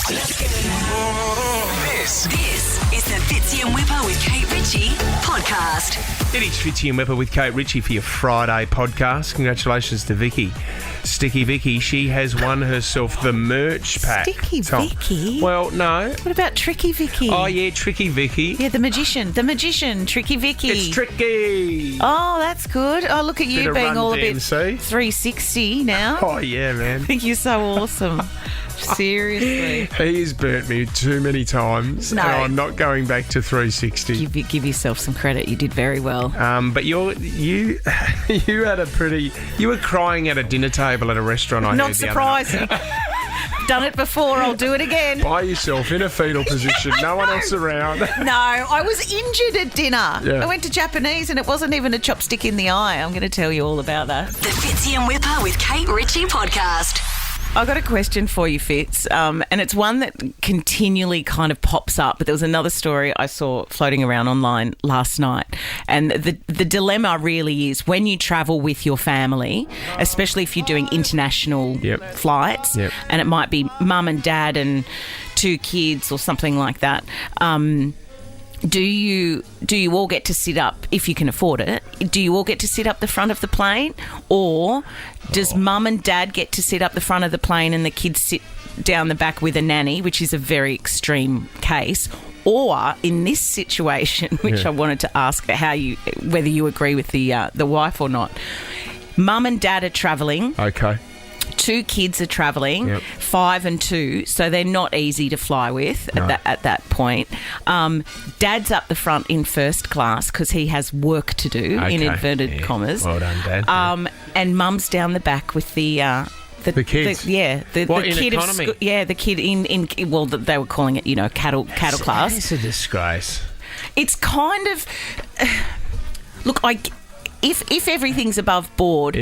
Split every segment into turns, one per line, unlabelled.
This is the Fitzy and Whipper with Kate Ritchie podcast.
It is Fitzy and Whipper with Kate Ritchie for your Friday podcast. Congratulations to Vicky. Sticky Vicky, she has won herself the merch pack.
Sticky Vicky?
Well, no.
What about Tricky Vicky?
Oh, yeah, Tricky Vicky.
Yeah, the magician, Tricky Vicky.
It's tricky.
Oh, that's good. Oh, look at you
Bit of
being
Run
all a bit
DMC.
360 now.
Oh, yeah, man.
I think you're so awesome. Seriously.
He has burnt me too many times,
No.
and I'm not going back to 360.
Give yourself some credit. You did very well.
But you had a pretty... You were crying at a dinner table at a restaurant, I
Not
heard the other night.
surprising. Done it before. I'll do it again.
By yourself in a fetal position, no one else around.
No, I was injured at dinner.
Yeah.
I went to Japanese and it wasn't even a chopstick in the eye. I'm going to tell you all about that.
The Fitzy and Whipper with Kate Ritchie podcast.
I've got a question for you, Fitz, and it's one that continually kind of pops up. But there was another story I saw floating around online last night, and the dilemma really is when you travel with your family, especially if you're doing international flights, and it might be mum and dad and 2 kids or something like that. Do you all get to sit up, if you can afford it, do you all get to sit up the front of the plane? Or does mum and dad get to sit up the front of the plane and the kids sit down the back with a nanny, which is a very extreme case? Or in this situation, which I wanted to ask whether you agree with the wife or not, mum and dad are travelling.
Okay.
2 kids are travelling, 5 and 2, so they're not easy to fly with at that point. Dad's up the front in first class because he has work to do, in inverted commas.
Well done, Dad.
And mum's down the back with the
kids.
The kid
economy?
The kid in well, they were calling it, cattle class.
It's a disgrace.
It's kind of look. If everything's above board,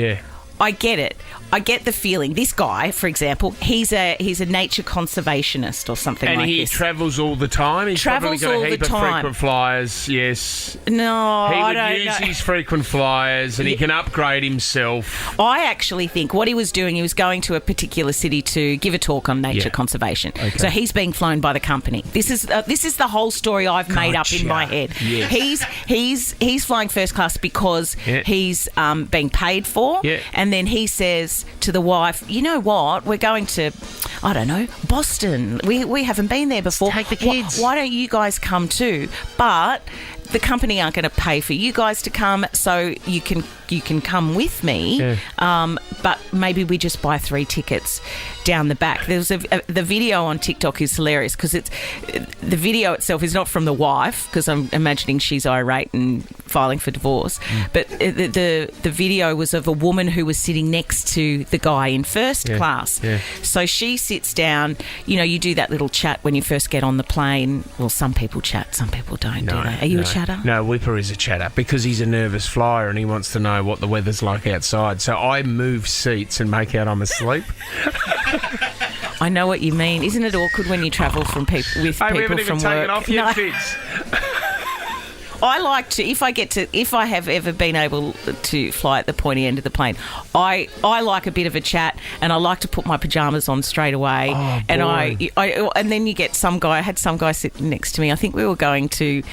I get it. I get the feeling. This guy, for example, he's a nature conservationist or something
and
like
he
this.
travels all the time? He's probably
Travels
got
all
a heap
the
of
time.
frequent flyers, yes.
No, I
He
don't
would use
know.
his frequent flyers and he can upgrade himself.
I actually think what he was doing, he was going to a particular city to give a talk on nature conservation.
Okay.
So he's being flown by the company. This is the whole story I've made up in my head.
Yes.
He's flying first class because he's being paid for, and then he says to the wife, you know what, we're going to, I don't know, Boston. We haven't been there before.
Take the kids.
Why don't you guys come too? But the company aren't going to pay for you guys to come, so you can come with me. But maybe we just buy 3 tickets down the back. There's the video on TikTok is hilarious because the video itself is not from the wife, because I'm imagining she's irate and filing for divorce. But the video was of a woman who was sitting next to the guy in first class. So she sits down. You do that little chat when you first get on the plane. Well, some people chat, some people don't. Do they? Are you a chatter?
No, Whipper is a chatter because he's a nervous flyer and he wants to know what the weather's like outside. So I move seats and make out I'm asleep.
I know what you mean. Isn't it awkward when you travel from
Hey, we
people
haven't even
from
taken
work?
off yet, kids.
I like to, if I have ever been able to fly at the pointy end of the plane, I like a bit of a chat, and I like to put my pajamas on straight away.
Oh,
and
boy.
and then you get some guy. I had some guy sitting next to me. I think we were going to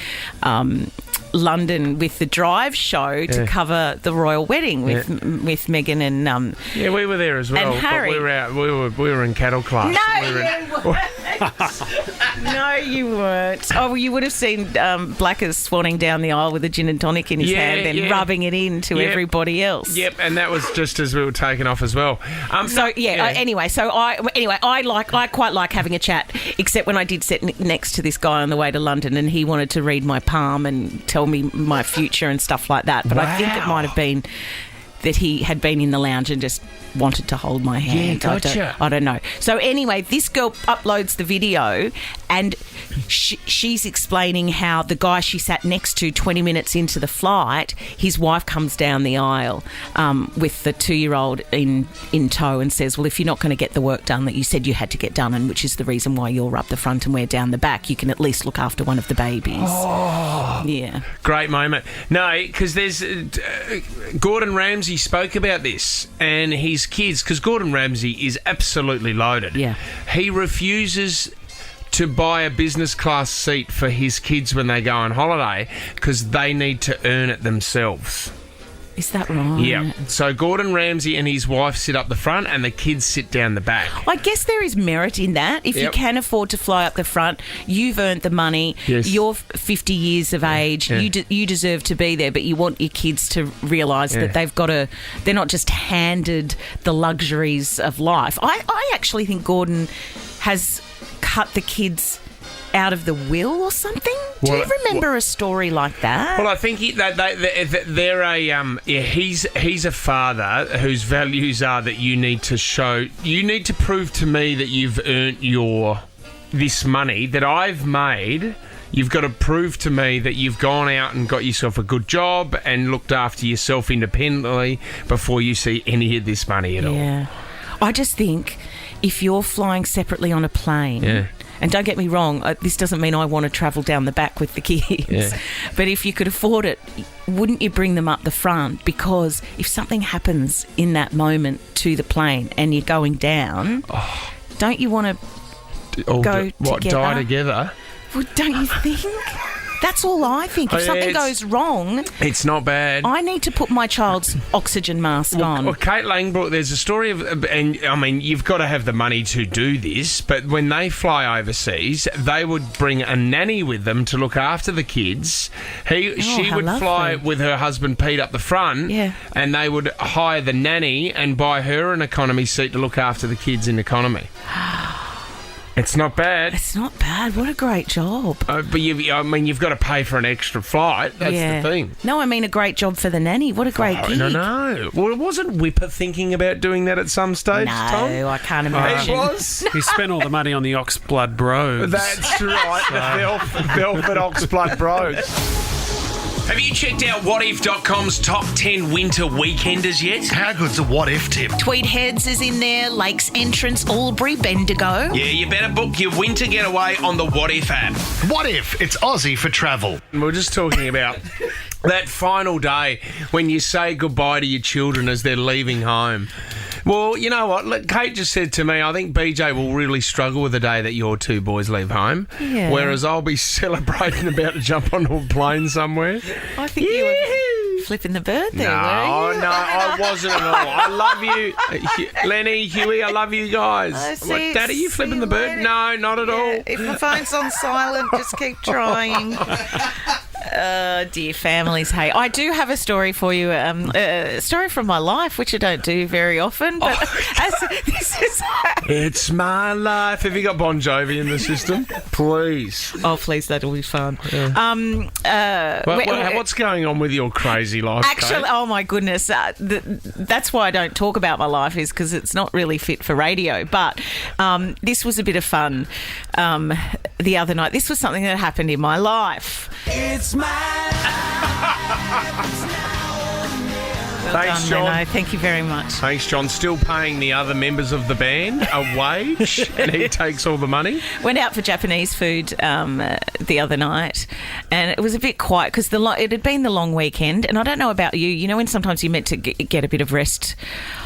London with the Drive show to cover the royal wedding with Meghan and
Yeah, we were there as well.
and Harry.
But we were out. We were in cattle class.
No, you weren't. Oh, well, you would have seen Blackers swanning down the aisle with a gin and tonic in his hand and rubbing it in to everybody else.
Yep, and that was just as we were taking off as well.
Anyway, I quite like having a chat, except when I did sit next to this guy on the way to London, and he wanted to read my palm and tell me my future and stuff like that. But I think it might have been that he had been in the lounge and just wanted to hold my hand.
Yeah, gotcha.
I don't know. So anyway, this girl uploads the video, and she's explaining how the guy she sat next to 20 minutes into the flight, his wife comes down the aisle with the 2-year-old in tow and says, well, if you're not going to get the work done that you said you had to get done, and which is the reason why you're up the front and we're down the back, you can at least look after one of the babies.
Oh,
yeah.
Great moment. No, because there's Gordon Ramsay spoke about this, and he's kids, because Gordon Ramsay is absolutely loaded.
Yeah.
He refuses to buy a business class seat for his kids when they go on holiday because they need to earn it themselves.
Is that right?
Yeah. So Gordon Ramsay and his wife sit up the front and the kids sit down the back.
I guess there is merit in that. If you
Yep.
can afford to fly up the front, you've earned the money.
Yes.
You're 50 years of age.
Yeah.
You deserve to be there, but you want your kids to realise that they're not just handed the luxuries of life. I actually think Gordon has cut the kids out of the will or something. Do you remember a story like that?
Well, I think they're he's a father whose values are that you need to prove to me that you've earned this money that I've made. You've got to prove to me that you've gone out and got yourself a good job and looked after yourself independently before you see any of this money at all.
Yeah. I just think if you're flying separately on a plane...
Yeah.
And don't get me wrong, this doesn't mean I want to travel down the back with the kids.
Yeah.
But if you could afford it, wouldn't you bring them up the front? Because if something happens in that moment to the plane and you're going down, don't you want to go together?
Die together?
Well, don't you think? That's all I think. If something goes wrong...
It's not bad.
I need to put my child's oxygen mask on.
Well, Kate Langbrook, there's a story of... And, I mean, you've got to have the money to do this, but when they fly overseas, they would bring a nanny with them to look after the kids. She would fly with her husband Pete up the front, and they would hire the nanny and buy her an economy seat to look after the kids in economy. It's not bad.
It's not bad. What a great job.
But you've got to pay for an extra flight. That's the thing.
No, I mean a great job for the nanny. What a great gig.
No. Well, wasn't Whipper thinking about doing that at some stage, Tom?
No, I can't imagine.
It was.
He spent all the money on the Oxblood Brogues.
That's right. The Velvet Oxblood Brogues. Have you checked out whatif.com's top 10 winter weekenders yet?
How good's a what if tip?
Tweed Heads is in there, Lakes Entrance, Albury, Bendigo.
Yeah, you better book your winter getaway on the What If app.
What if it's Aussie for travel?
And we're just talking about that final day when you say goodbye to your children as they're leaving home. Well, you know what? Look, Kate just said to me, I think BJ will really struggle with the day that your two boys leave home, whereas I'll be celebrating about to jump onto a plane somewhere.
I think you were flipping the bird there, were you?
No, I wasn't at all. I love you. Lenny, Huey, I love you guys. What, Daddy, you flipping the bird? No, not at all.
If my phone's on silent, just keep trying. Dear families, hey, I do have a story for you, a story from my life, which I don't do very often, but this is...
It's my life. Have you got Bon Jovi in the system? Please.
Oh, please, that'll be fun.
Yeah. What's going on with your crazy life,
actually,
Kate?
oh my goodness, that's why I don't talk about my life, is because it's not really fit for radio, but this was a bit of fun the other night. This was something that happened in my life.
It's my
Well
Thanks,
done,
John.
Menno. Thank you very much.
Thanks, John. Still paying the other members of the band a wage, and he takes all the money.
Went out for Japanese food the other night, and it was a bit quiet because it had been the long weekend. And I don't know about you. You know, when sometimes you're meant to get a bit of rest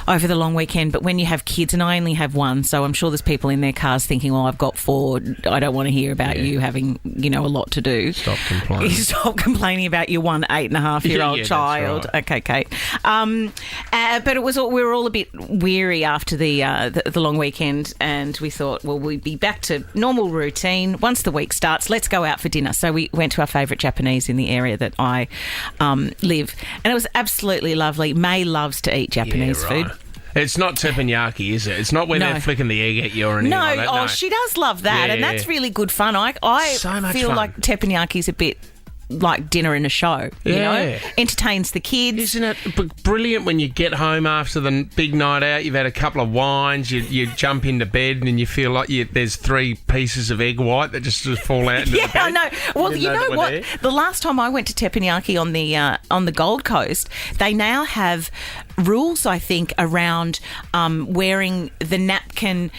over the long weekend, but when you have kids, and I only have one, so I'm sure there's people in their cars thinking, well, I've got 4. I don't want to hear about you having, a lot to do.
Stop complaining.
Stop complaining about your 8.5-year-old child.
That's right.
Okay, Kate. But it was we were all a bit weary after the long weekend, and we thought, well, we'd be back to normal routine once the week starts. Let's go out for dinner. So we went to our favourite Japanese in the area that I live, and it was absolutely lovely. May loves to eat Japanese food.
It's not teppanyaki, is it? It's not when they're flicking the egg at you or anything like that.
No, she does love that, and that's really good fun. I
So much
feel
fun.
like teppanyaki is a bit like dinner and a show, you know? Entertains the kids.
Isn't it brilliant when you get home after the big night out, you've had a couple of wines, you jump into bed and you feel like there's 3 pieces of egg white that just fall out into the bed?
I know. Well, you know what? There. The last time I went to teppanyaki on the Gold Coast, they now have rules, I think, around wearing the napkin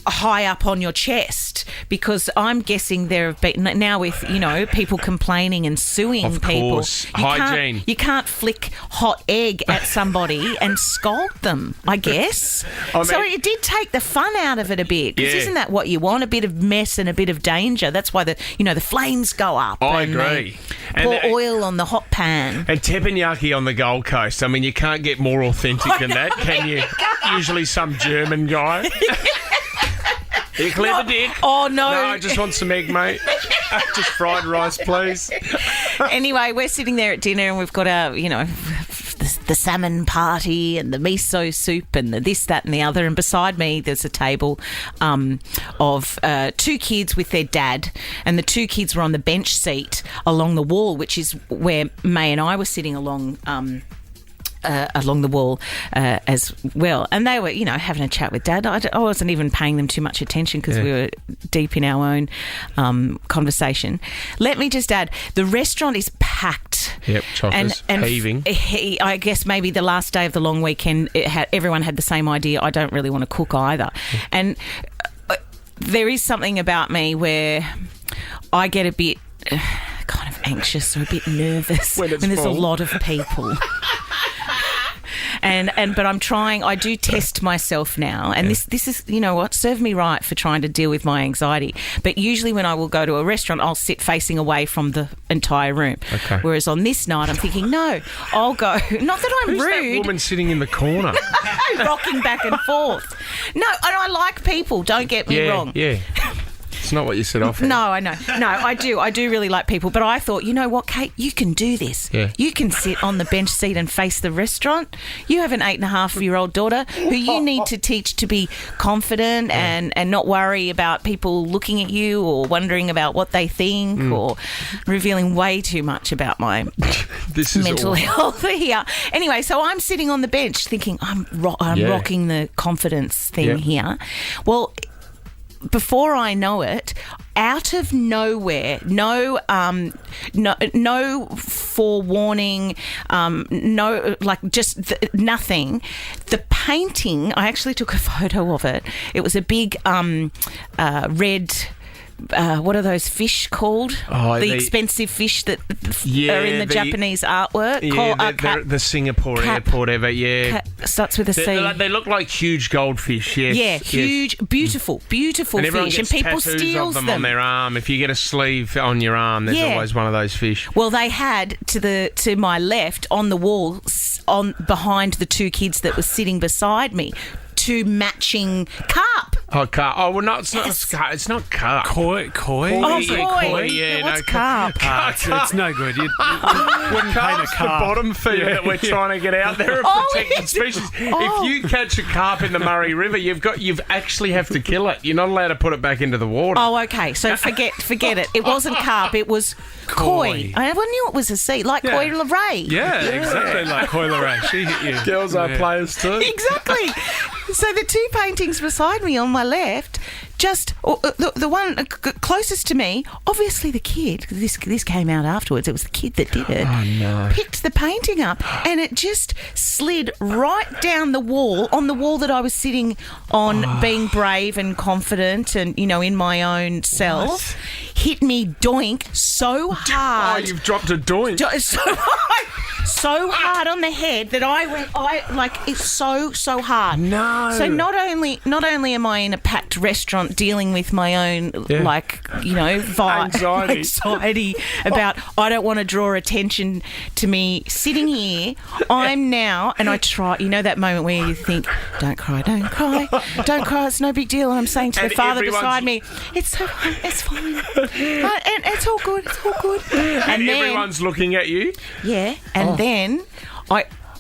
high up on your chest, because I'm guessing there have been now with people complaining and suing
Of
people.
course. Hygiene.
You can't flick hot egg at somebody and scald them, I guess. So it did take the fun out of it a bit, because isn't that what you want? A bit of mess and a bit of danger. That's why the flames go up.
I
and
agree.
Pour oil on the hot pan.
And teppanyaki on the Gold Coast. I mean, you can't get more authentic than that, can you? Usually some German guy. Are you clever, Dick?
Oh, no.
No, I just want some egg, mate. Just fried rice, please.
Anyway, we're sitting there at dinner and we've got our, the salmon party and the miso soup and the this, that and the other. And beside me, there's a table of 2 kids with their dad. And the 2 kids were on the bench seat along the wall, which is where May and I were sitting along the wall as well. And they were, having a chat with Dad. I wasn't even paying them too much attention because we were deep in our own conversation. Let me just add, the restaurant is packed.
Yep, chocolates,
and
heaving.
I guess maybe the last day of the long weekend, everyone had the same idea. I don't really want to cook either. And there is something about me where I get a bit kind of anxious or a bit nervous when there's a lot of people. But I'm trying. I do test myself now, and this is served me right for trying to deal with my anxiety. But usually when I will go to a restaurant, I'll sit facing away from the entire room. Okay. Whereas on this night, I'm thinking, no, I'll go. Not that I'm
Who's
rude.
That woman sitting in the corner,
rocking back and forth. No, and I like people. Don't get me wrong.
Yeah. It's not what you set off at.
No, I know. No, I do. I do really like people. But I thought, you know what, Kate? You can do this.
Yeah.
You can sit on the bench seat and face the restaurant. You have an 8.5-year-old daughter who you need to teach to be confident and not worry about people looking at you or wondering about what they think or revealing way too much about my mental health here. Anyway, so I'm sitting on the bench thinking I'm rocking the confidence thing here. Well, before I know it, out of nowhere, no forewarning, nothing. The painting, I actually took a photo of it. It was a big red. What are those fish called? The expensive fish that are in the Japanese artwork.
Yeah, the Singapore airport ever. Yeah,
starts with a C.
They look like huge goldfish. Yes.
Yeah, huge, beautiful
and
fish, and people steal
them on their arm. If you get a sleeve on your arm, there's always one of those fish.
Well, they had to my left on the wall, behind the 2 kids that were sitting beside me, 2 matching carp.
Oh, carp. Oh, well, no, it's not. It's not carp.
Koi.
Oh, koi.
Yeah,
what's carp?
It's no good. You wouldn't paint a
Carp's
carp.
the bottom feeder that we're trying to get out there of protected species. If you catch a carp in the Murray River, you've actually have to kill it. You're not allowed to put it back into the water.
Oh, okay. So forget it. It wasn't carp. It was koi. I knew it was a C, like Koi Leray.
Yeah, exactly like Koi Leray. She hit you.
Girls are players too.
Exactly. So the 2 paintings beside me on my left, just the one closest to me, obviously the kid, this came out afterwards, it was the kid that did it, picked the painting up and it just slid right down the wall, on the wall that I was sitting on, being brave and confident and, in my own self. Hit me doink so hard.
Oh, you've dropped a doink.
So hard on the head that it's so hard.
No.
So not only am I in a packed restaurant dealing with my own anxiety about I don't want to draw attention to me sitting here. I'm now, and I try. That moment where you think, don't cry, it's no big deal. And I'm saying to the father beside me, it's fine, and it's all good.
And then everyone's looking at you.
Yeah, and then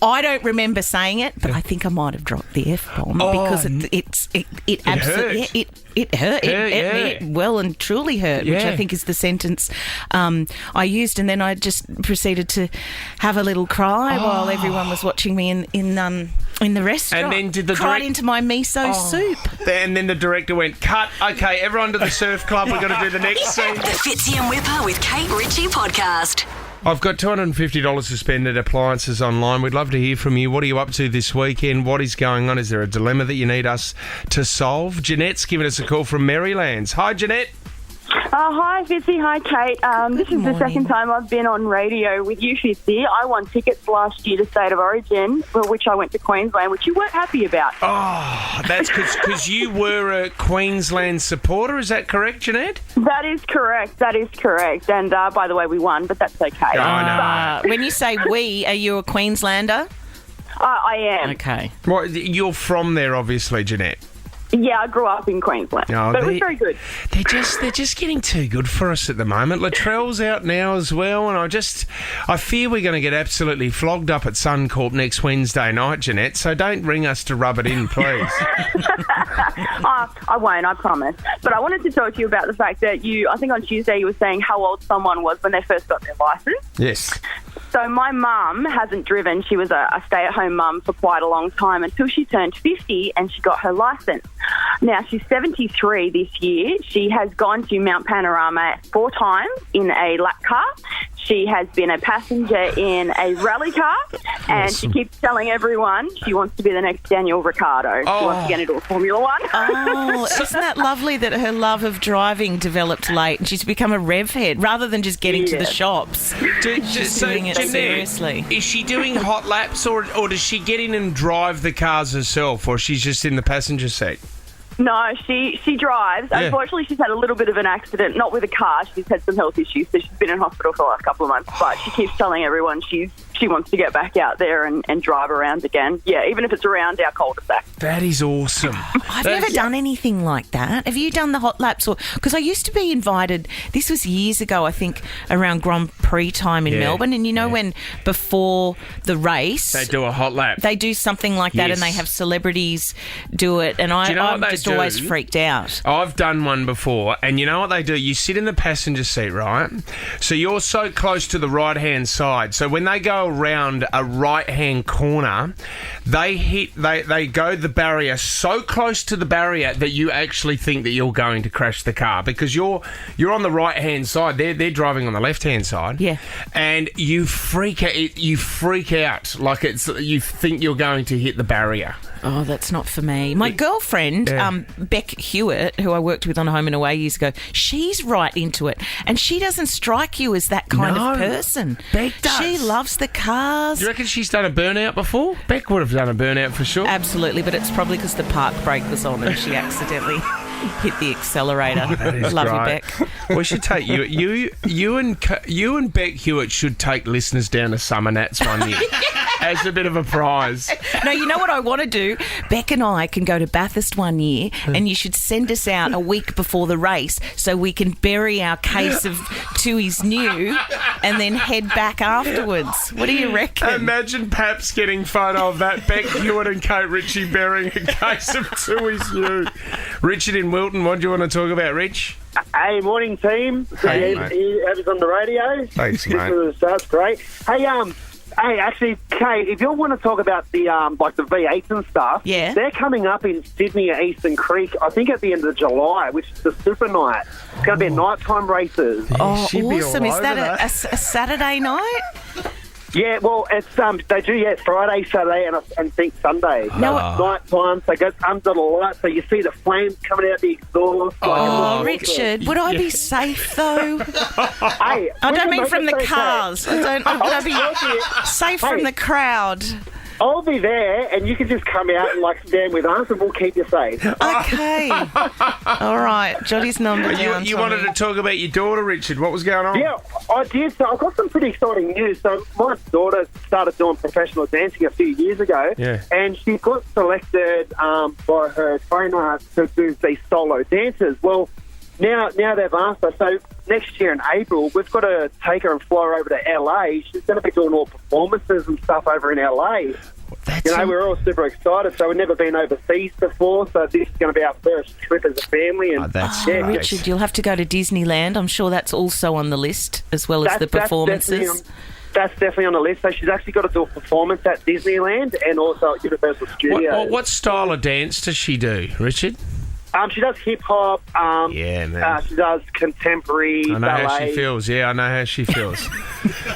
I don't remember saying it, but I think I might have dropped the F-bomb because it absolutely it hurt. It well and truly hurt, which I think is the sentence I used, and then I just proceeded to have a little cry while everyone was watching me in the restaurant.
And then did the
cried into my miso soup.
And then the director went, cut. Okay, everyone to the surf club. We've got to do the next scene.
The Fitzy and Whipper with Kate Ritchie podcast.
I've got $250 to spend at Appliances Online. We'd love to hear from you. What are you up to this weekend? What is going on? Is there a dilemma that you need us to solve? Jeanette's giving us a call from Marylands. Hi, Jeanette.
Hi, Fitzy. Hi, Kate. This is the second time I've been on radio with you, Fitzy. I won tickets last year to State of Origin, for which I went to Queensland, which you weren't happy about.
Oh, that's because you were a Queensland supporter. Is that correct, Jeanette?
That is correct. And by the way, we won, but that's okay.
When you say we, are you a Queenslander?
I am.
Okay.
Well, you're from there, obviously, Jeanette.
Yeah, I grew up in Queensland, but it was very good.
They're just getting too good for us at the moment. Latrell's out now as well, and I fear we're going to get absolutely flogged up at Suncorp next Wednesday night, Jeanette. So don't ring us to rub it in, please.
I won't, I promise. But I wanted to talk to you about the fact that I think on Tuesday you were saying how old someone was when they first got their licence.
Yes.
So my mum hasn't driven. She was a stay-at-home mum for quite a long time until she turned 50 and she got her licence. Now, she's 73 this year. She has gone to Mount Panorama 4 times in a lap car. She has been a passenger in a rally car, and she keeps telling everyone she wants to be the next Daniel Ricciardo. She wants to get into a Formula One.
Oh, isn't that lovely that her love of driving developed late and she's become a rev head rather than just getting to the shops? She's doing it seriously.
Is she doing hot laps or does she get in and drive the cars herself, or she's just in the passenger seat?
No, she drives.
Yeah.
Unfortunately, she's had a little bit of an accident, not with a car. She's had some health issues, so she's been in hospital for the last couple of months. But she keeps telling everyone she wants to get back out there and drive around again. Yeah, even if it's around our cul-de-sac.
That is awesome.
I've never done anything like that. Have you done the hot laps? Because I used to be invited, this was years ago, I think, around Grand Prix time in Melbourne. And when before the race...
They do a hot lap.
They do something like that, and they have celebrities do it. And I'm just always freaked out.
I've done one before, and you know what they do? You sit in the passenger seat, right? So you're so close to the right-hand side. So when they go around a right-hand corner, they go the barrier so close to the barrier that you actually think that you're going to crash the car because you're on the right-hand side. They're driving on the left-hand side.
Yeah. And
you freak out like you think you're going to hit the barrier.
Oh, that's not for me. My girlfriend, Beck Hewitt, who I worked with on Home and Away years ago, she's right into it. And she doesn't strike you as that kind of person.
Beck does.
She loves the cars.
Do you reckon she's done a burnout before? Beck would have done a burnout for sure.
Absolutely, but it's probably because the park brake was on and she accidentally hit the accelerator. Love you, Beck.
We should take you and Beck Hewitt should take listeners down to Summer Nats one year as a bit of a prize.
No, you know what I want to do? Beck and I can go to Bathurst one year and you should send us out a week before the race so we can bury our case of Tui's New and then head back afterwards. What do you reckon?
Imagine Paps getting photo of that. Beck Hewitt and Kate Ritchie burying a case of Tui's New. Richard in Wilton, what do you want to talk about, Rich?
Hey, morning team.
Hey,
you have us on the radio.
Thanks, mate.
That's great. Hey, actually, Kate, if you want to talk about the like the V8s and stuff, they're coming up in Sydney at Eastern Creek, I think at the end of July, which is the Super Night. It's going to be nighttime races.
Oh, awesome. Is that a Saturday night?
Yeah, well, it's they do Friday, Saturday, and I think Sunday.
No,
night time, so it goes under the light, so you see the flames coming out the exhaust.
Richard, would I be safe though?
Hey,
I don't mean from the cars. Would I be safe from the crowd?
I'll be there, and you can just come out and stand with us, and we'll keep you safe.
Okay. All right. Johnny's number down.
You wanted to talk about your daughter, Richard. What was going on?
Yeah, I did. So I've got some pretty exciting news. So my daughter started doing professional dancing a few years ago, and she got selected by her trainer to do these solo dances. Well, now they've asked her. So next year in April, we've got to take her and fly her over to LA. She's going to be doing all performances and stuff over in LA. We're all super excited. So we've never been overseas before. So this is going to be our first trip as a family. And
Richard, you'll have to go to Disneyland. I'm sure that's also on the list as well as the performances.
That's definitely on the list. So she's actually got to do a performance at Disneyland and also at Universal Studios.
What style of dance does she do, Richard?
She does hip-hop. She does contemporary ballet.
I know how she feels. Yeah, I know how she feels.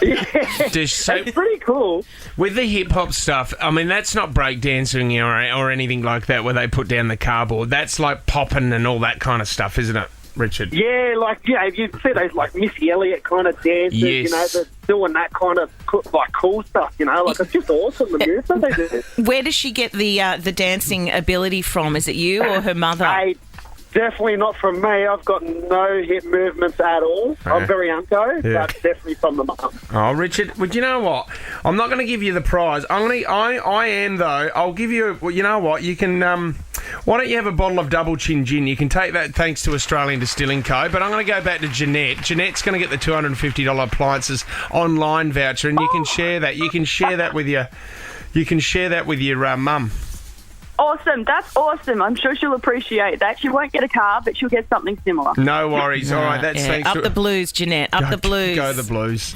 It's pretty cool.
With the hip-hop stuff, I mean, that's not breakdancing or anything like that where they put down the cardboard. That's like popping and all that kind of stuff, isn't it? Richard?
Yeah, you see those Missy Elliott kind of dances,
Yes.
they're doing that kind of cool stuff, it's just awesome, the moves that they do.
Where does she get the dancing ability from? Is it you or her mother?
Definitely not from me. I've got no hip movements at all. I'm very unco, but definitely from the mum.
Oh, Richard, well, you know what? I'm not going to give you the prize. I am, though. I'll give you... Well, you know what? You can... why don't you have a bottle of Double Chin Gin? You can take that thanks to Australian Distilling Co. But I'm going to go back to Jeanette. Jeanette's going to get the $250 appliances online voucher, and you can share that. You can share that with your... You can share that with your mum.
Awesome. That's awesome. I'm sure she'll appreciate that. She won't get a car, but she'll get something similar.
No worries. All right, that's thanks
Up
to...
the blues, Jeanette. Up the blues.
Go the blues.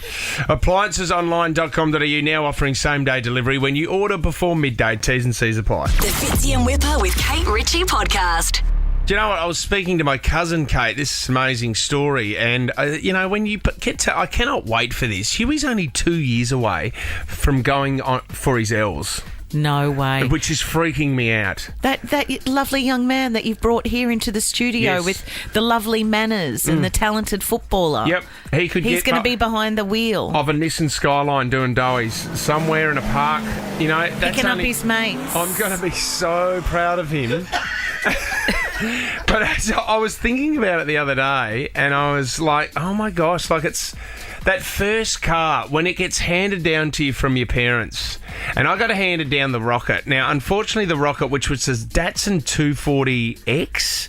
Appliancesonline.com.au now offering same-day delivery when you order before midday. T's and C's apply.
The Fitzy and Whipper with Kate Ritchie podcast.
Do you know what? I was speaking to my cousin Kate. This is an amazing story. And, when you get to... I cannot wait for this. Huey's only 2 years away from going on for his L's.
No way.
Which is freaking me out.
That lovely young man that you've brought here into the studio with the lovely manners and the talented footballer.
Yep.
He's going to be behind the wheel.
Of a Nissan Skyline doing doughies somewhere in a park. That's
picking up his mates.
I'm going to be so proud of him. But I was thinking about it the other day and I was like, oh my gosh, it's... That first car, when it gets handed down to you from your parents, and I got handed down the Rocket. Now, unfortunately, the Rocket, which was a Datsun 240X,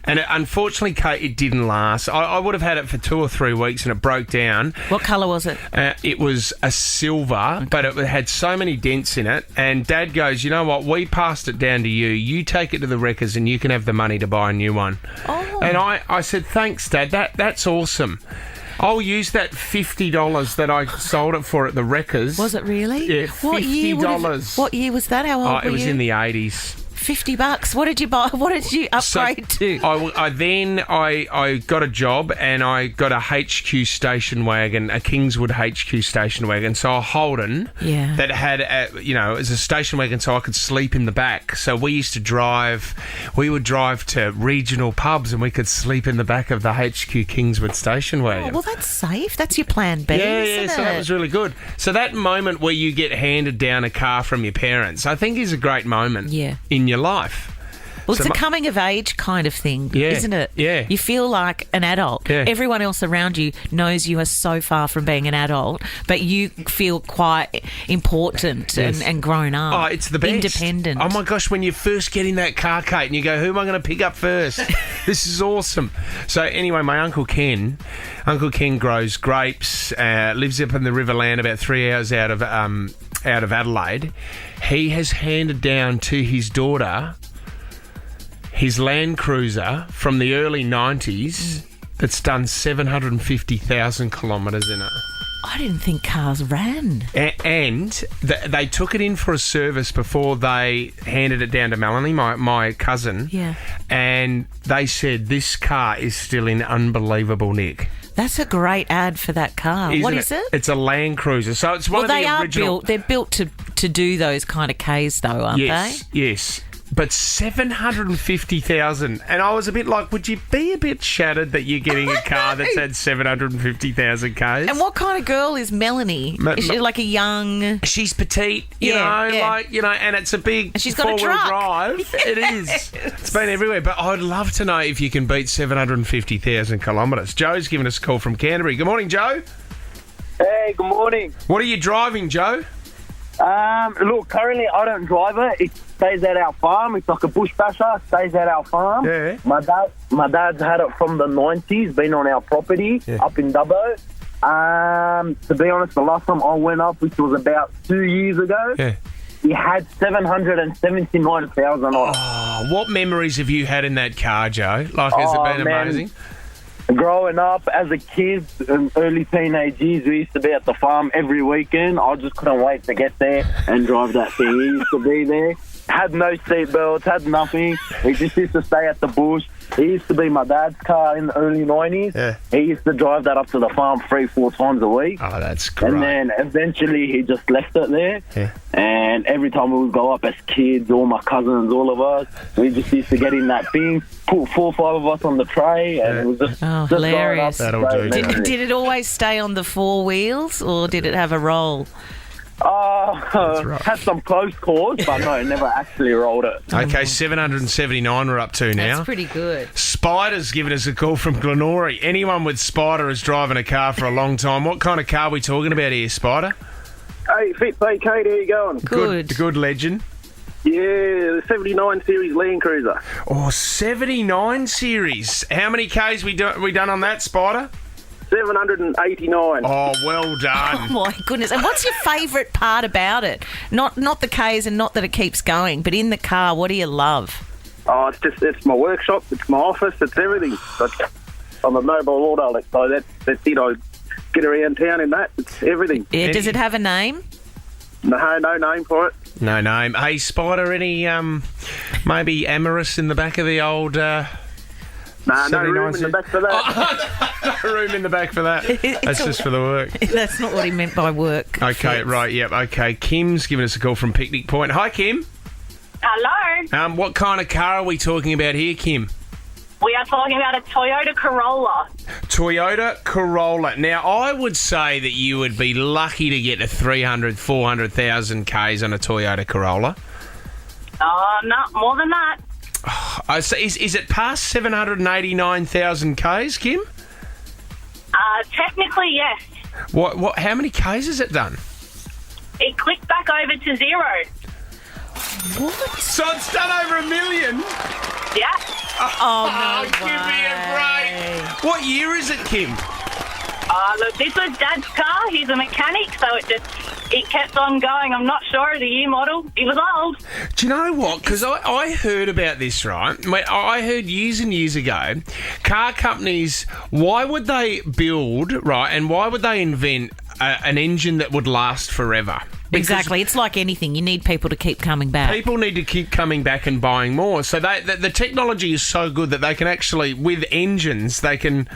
and unfortunately, Kate, it didn't last. I would have had it for 2 or 3 weeks and it broke down.
What colour was it?
It was a silver, but it had so many dents in it. And Dad goes, you know what, we passed it down to you. You take it to the wreckers and you can have the money to buy a new one. Oh. And I said, thanks, Dad, that's awesome. I'll use that $50 that I sold it for at the wreckers.
Was it really?
Yeah, $50.
What year was that? How old were you?
It was in the 80s.
$50. What did you buy? What did you upgrade to?
I got a job and I got a HQ station wagon, a Kingswood HQ station wagon. So a Holden that had, it was a station wagon so I could sleep in the back. So we would drive to regional pubs and we could sleep in the back of the HQ Kingswood station wagon.
Oh, well, that's safe. That's your plan B, isn't it?
So that was really good. So that moment where you get handed down a car from your parents, I think is a great moment in your life.
Well, it's a coming of age kind of thing, isn't it?
Yeah.
You feel like an adult. Yeah. Everyone else around you knows you are so far from being an adult, but you feel quite important and grown up.
Oh, it's the best.
Independent.
Oh, my gosh, when you first get in that car, Kate, and you go, who am I going to pick up first? This is awesome. So, anyway, my Uncle Ken grows grapes, lives up in the Riverland about 3 hours out of Adelaide. He has handed down to his daughter his Land Cruiser from the early 90s that's done 750,000 kilometres in it.
I didn't think cars ran.
And they took it in for a service before they handed it down to Melanie, my cousin.
Yeah. And
they said this car is still in unbelievable nick.
That's a great ad for that car. What is it?
It's a Land Cruiser. So it's one of the original...
They're built to do those kind of Ks, though, aren't they?
Yes. But 750,000, and I was a bit like, would you be a bit shattered that you're getting a car that's had 750,000 Ks?
And what kind of girl is Melanie? Is she like a young...
She's petite, and it's a big
and she's got a
four-wheel
truck.
drive. It is. It's been everywhere. But I'd love to know if you can beat 750,000 kilometres. Joe's given us a call from Canterbury. Good morning, Joe.
Hey, good morning.
What are you driving, Joe?
Look, currently I don't drive it. It stays at our farm. It's like a bush basher. Stays at our farm.
Yeah.
My dad's had it from the 90s. Been on our property up in Dubbo. To be honest, the last time I went up, which was about 2 years ago, he had 779,000 on it.
Oh, what memories have you had in that car, Joe? Has it been amazing?
Growing up as a kid, in early teenage years, we used to be at the farm every weekend. I just couldn't wait to get there and drive that thing. He used to be there. Had no seatbelts, had nothing. We just used to stay at the bush, He used to be my dad's car in the early 90s.
Yeah.
He used to drive that up to the farm 3-4 times a week.
Oh, that's great.
And then eventually he just left it there.
Yeah.
And every time we would go up as kids, all my cousins, all of us, we just used to get in that thing, put 4 or 5 of us on the tray, and it was just, just
hilarious.
going up
That'll
the
do.
tray.
Did it always stay on the 4 wheels, or did it have a roll?
Had some close calls, but no, never actually rolled it.
Okay, 779 we're up to now.
That's pretty good.
Spider's giving us a call from Glenorrey. Anyone with Spider is driving a car for a long time. What kind of car are we talking about here, Spider?
Hey, Fitz, hey, Kate, how you going?
Good legend.
Yeah, the 79 Series Land Cruiser.
Oh, 79 series. How many Ks we done on that, Spider?
789.
Oh, well done.
Oh my goodness! And what's your favourite part about it? Not the K's, and not that it keeps going, but in the car, what do you love?
Oh, it's my workshop, it's my office, it's everything. But I'm a mobile autolic, so that's it. I get around town in that. It's everything.
Yeah, does it have a name?
No name for it.
No name. Hey, Spider, any maybe amorous in the back of the old...
No
79
room in the back for that.
No room in the back for that. That's just for the work.
That's not what he meant by work.
Okay, right, yep, okay. Kim's giving us a call from Picnic Point. Hi, Kim.
Hello.
What kind of car are we talking about here, Kim?
We are talking about a Toyota Corolla.
Toyota Corolla. Now, I would say that you would be lucky to get to 300,000, 400,000 Ks on a Toyota Corolla.
Oh, no, more than that.
So is it past 789,000 Ks, Kim?
Technically, yes.
What? How many Ks has it done?
It clicked back over to 0.
What?
So it's done over 1 million?
Yeah.
Oh, no
give me a break. What year is it, Kim?
Look, this was Dad's car. He's a mechanic, so it kept on going. I'm not sure of the year model. It was old.
Do you know what? Because I heard about this, right? I heard years and years ago, car companies, why would they build, right, and why would they invent an engine that would last forever? Because
Exactly. It's like anything. You need people to keep coming back.
people need to keep coming back and buying more. So the technology is so good that they can actually, with engines, they can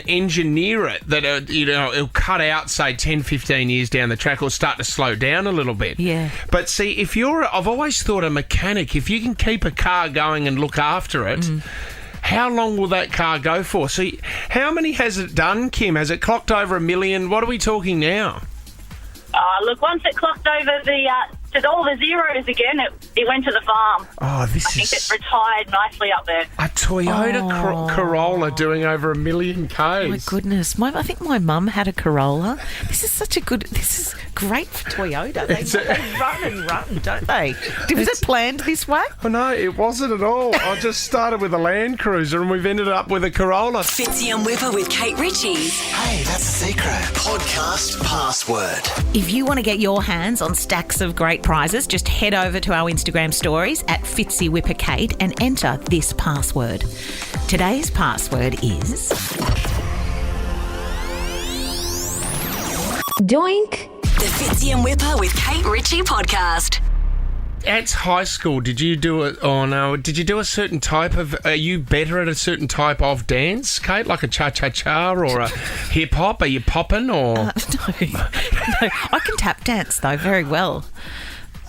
engineer it that it'll cut out, say, 10, 15 years down the track, or start to slow down a little bit.
Yeah.
But see, I've always thought a mechanic, if you can keep a car going and look after it, how long will that car go for? So how many has it done, Kim? Has it clocked over 1 million? What are we talking now?
Look, once it clocked over to all the zeros again, it went to the farm.
Oh,
I think it retired nicely up there.
a Toyota Corolla doing over 1 million Ks.
Oh my goodness. I think my mum had a Corolla. This is great for Toyota. They run and run, don't they? Was it planned this way?
Oh, no, it wasn't at all. I just started with a Land Cruiser and we've ended up with a Corolla.
Fitzy and Whipper with Kate Ritchie.
Hey, that's a secret. Podcast password.
If you want to get your hands on stacks of great prizes, just head over to our Instagram stories at FitzyWhipperKate and enter this password. Today's password is...
Doink.
The Fitzy and Whipper with Kate Ritchie podcast.
At high school, did you do it? Oh no! Did you do a certain type of? Are you better at a certain type of dance, Kate, like a cha-cha-cha or a hip hop? Are you popping or?
No. I can tap dance though very well.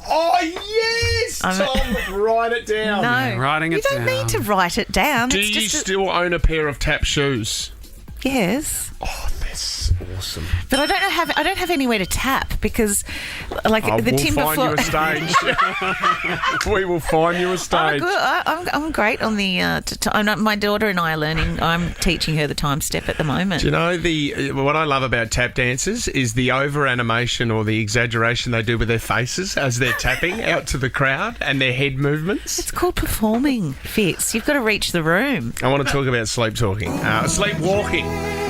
Oh yes, Tom, write it down.
No,
writing it
you don't
down.
need to write it down.
Do
It's
you
just
still own a pair of tap shoes?
yes.
Oh, that's awesome.
But I don't have anywhere to tap because, like, the
we'll
timber
find
floor.
you a stage. We will find you a stage.
I'm great on the. My daughter and I are learning. I'm teaching her the time step at the moment.
Do you know what I love about tap dancers is the over animation or the exaggeration they do with their faces as they're tapping out to the crowd and their head movements.
It's called performing, Fitz. You've got to reach the room.
I want to talk about sleepwalking.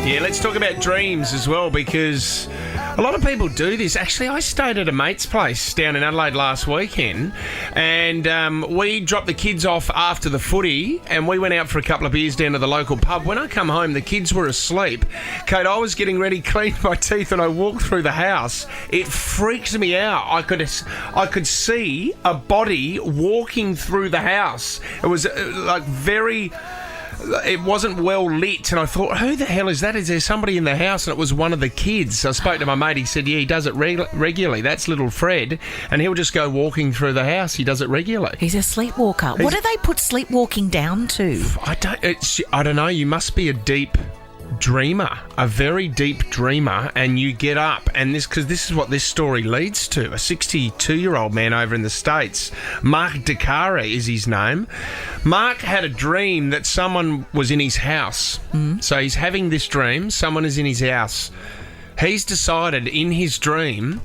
Yeah, let's talk about dreams as well, because a lot of people do this. Actually, I stayed at a mate's place down in Adelaide last weekend, and we dropped the kids off after the footy, and we went out for a couple of beers down to the local pub. When I come home, the kids were asleep. Kate, I was getting ready, cleaned my teeth, and I walked through the house. It freaked me out. I could see a body walking through the house. It was like very... it wasn't well lit, and I thought, who the hell is that? Is there somebody in the house? And it was one of the kids. I spoke to my mate. He said, yeah, he does it regularly. That's little Fred, and he'll just go walking through the house. He does it regularly.
He's a sleepwalker. What do they put sleepwalking down to?
I don't know. You must be a deep dreamer, a very deep dreamer, and you get up, and because this is what this story leads to. A 62-year-old man over in the States, Mark DeCara is his name. Mark had a dream that someone was in his house. So he's having this dream, someone is in his house. He's decided in his dream,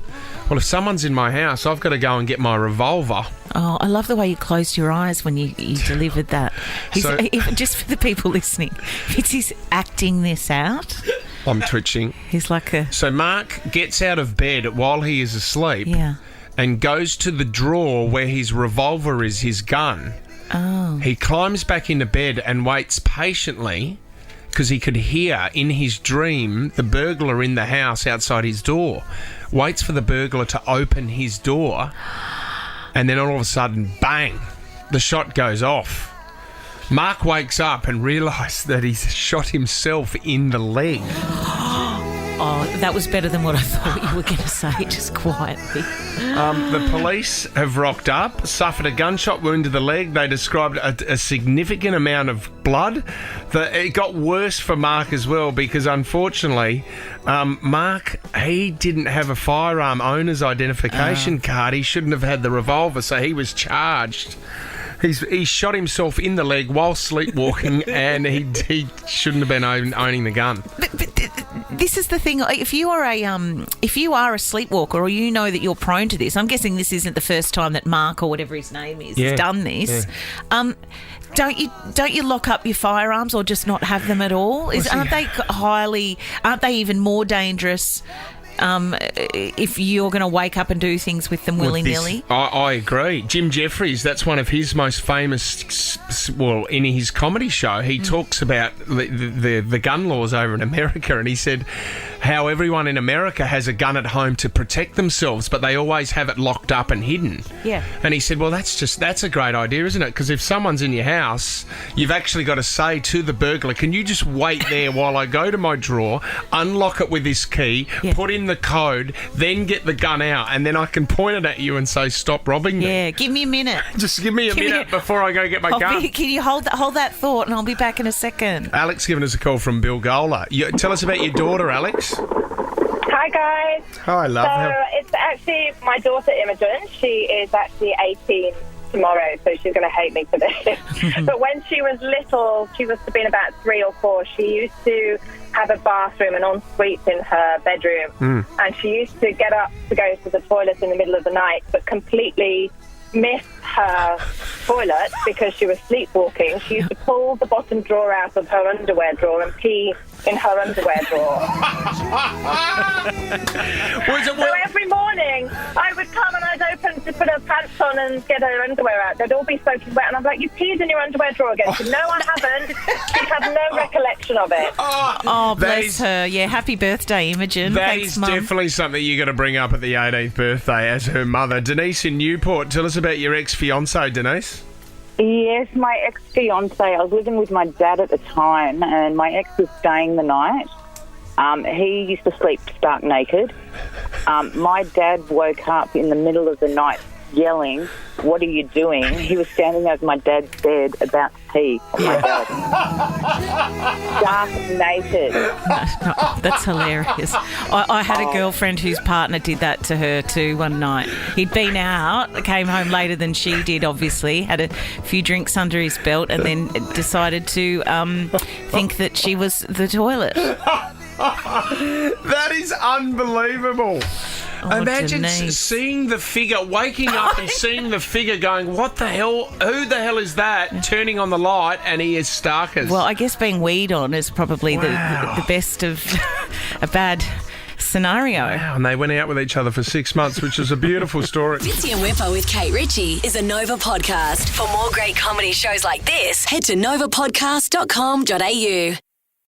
well, if someone's in my house, I've got to go and get my revolver.
Oh, I love the way you closed your eyes when you delivered that. Just for the people listening, Fitzy's acting this out.
I'm twitching.
He's like a...
So Mark gets out of bed while he is asleep and goes to the drawer where his revolver is, his gun.
Oh.
He climbs back into bed and waits patiently because he could hear in his dream the burglar in the house outside his door. Waits for the burglar to open his door, and then all of a sudden, bang, the shot goes off. Mark wakes up and realises that he's shot himself in the leg.
Oh, that was better than what I thought you were going to say, just quietly.
The police have rocked up, suffered a gunshot wound to the leg. They described a significant amount of blood. It got worse for Mark as well because, unfortunately, Mark, he didn't have a firearm owner's identification card. He shouldn't have had the revolver, so he was charged. He shot himself in the leg while sleepwalking, and he shouldn't have been owning the gun.
But this is the thing. If you are a sleepwalker, or you know that you're prone to this, I'm guessing this isn't the first time that Mark or whatever his name is has done this. Yeah. Don't you lock up your firearms or just not have them at all? Aren't they even more dangerous? If you're going to wake up and do things with them willy-nilly.
I agree. Jim Jeffries, that's one of his most famous, in his comedy show, he talks about the gun laws over in America, and he said how everyone in America has a gun at home to protect themselves, but they always have it locked up and hidden.
Yeah.
And he said, well, that's a great idea, isn't it? Because if someone's in your house, you've actually got to say to the burglar, can you just wait there while I go to my drawer, unlock it with this key, put in the code, then get the gun out, and then I can point it at you and say, stop robbing me.
Yeah, give me a minute.
Just give me a minute before I go get my gun.
Can you hold that thought, and I'll be back in a second.
Alex giving us a call from Bilgola. Tell us about your daughter, Alex.
Hi, guys.
Hi, love.
So it's actually my daughter, Imogen. She is actually 18 tomorrow, so she's going to hate me for this. But when she was little, she must have been about 3 or 4, she used to have a bathroom and ensuite in her bedroom. And she used to get up to go to the toilet in the middle of the night, but completely miss her toilet because she was sleepwalking. She used to pull the bottom drawer out of her underwear drawer and pee in her underwear drawer. So every morning I would come and I'd open to put her pants on and get her underwear out. They'd all be soaking wet, and I'm like, you peed in your underwear drawer again. She said, no, I haven't. She had no recollection of it.
Oh, bless her. Yeah, happy birthday, Imogen.
Thanks, Mum. Definitely something you got to bring up at the 18th birthday as her mother. Denise in Newport, tell us about your ex-fiancé, Denise.
Yes, my ex-fiancé. I was living with my dad at the time, and my ex was staying the night. He used to sleep stark naked. My dad woke up in the middle of the night yelling, "What are you doing?" He was standing over my dad's bed about to pee on my dad. Stark naked.
That's hilarious. I had a girlfriend whose partner did that to her too one night. He'd been out, came home later than she did, obviously, had a few drinks under his belt, and then decided to think that she was the toilet.
That is unbelievable.
Oh,
imagine
Denise.
seeing the figure, waking up and seeing the figure going, what the hell? Who the hell is that? Turning on the light, and he is Starkers.
Well, I guess being weed on is probably the best of a bad scenario.
Wow, and they went out with each other for 6 months, which is a beautiful story.
Fitzy and Whipper with Kate Ritchie is a Nova podcast. For more great comedy shows like this, head to novapodcast.com.au.